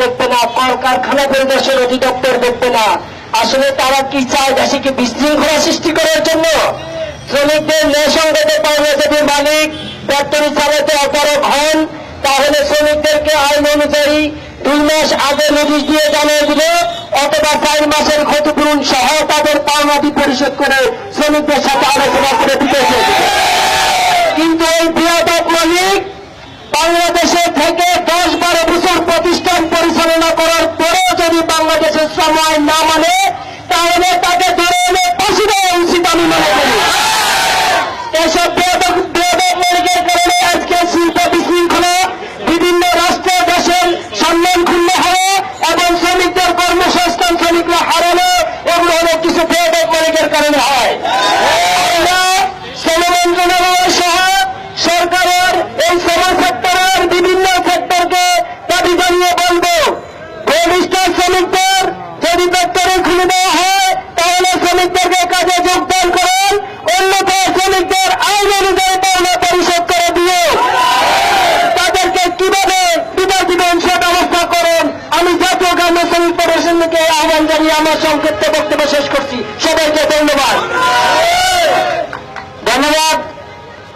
দেখবে না, কলকারখানা পরিদর্শন অধিদপ্তর দেখবে না। আসলে তারা কি চায়? দেশে কি বিশৃঙ্খলা সৃষ্টি করার জন্য? শ্রমিকদের ন্যায়সঙ্গত পাওনা যদি মালিক ফ্যাক্টরি চালাতে অপারগ হন, তাহলে শ্রমিকদেরকে আইন অনুযায়ী 2 মাস আগে নোটিশ দিয়ে জানিয়ে দিল, অথবা 4 মাসের ক্ষতিপূরণ সহ তাদের পাওনাটি পরিশোধ করে শ্রমিকদের সাথে আলোচনা করে দিতে হবে। কিন্তু এই বৃহৎ মালিক বাংলাদেশে থেকে 10-12 বছর প্রতিষ্ঠান পরিচালনা করার পরেও যদি বাংলাদেশের শ্রম আইন না মানে, তাহলে তাকে ধরে এনে ফাঁসি দেওয়া উচিত আমি মনে করি। এসব বৃহৎ মালিকের কারণে আজকে শিল্প বিশৃঙ্খলা, বিভিন্ন রাষ্ট্র দেশের সম্মান ক্ষুণ্ণ হওয়া এবং শ্রমিকদের কর্মসংস্থান শ্রমিকরা হারানো, এগুলো অনেক কিছু বৃহৎ মালিকের কারণে হয়। আমরা শ্রম মন্ত্রণালয় সহ সরকারের এই শ্রম সেক্টরের বিভিন্ন সেক্টরকে দাবি জানিয়ে বলব, প্রতিষ্ঠান শ্রমিকদের যদি ফ্যাক্টরি খুলে দেওয়া হয় তাহলে শ্রমিকদেরকে কাজে যোগদান করেন, অন্যথায় শ্রমিকদের আইন অনুযায়ী পাওনা পরিশোধ করে দিয়ে তাদেরকে কিভাবে বিদায় দিবেন সে ব্যবস্থা করেন। আমি জাতীয় গ্রাম্য শ্রমিক ফেডারেশনকে আহ্বান জানিয়ে আমার সংক্ষিপ্ত বক্তব্য শেষ করছি। সবাইকে ধন্যবাদ।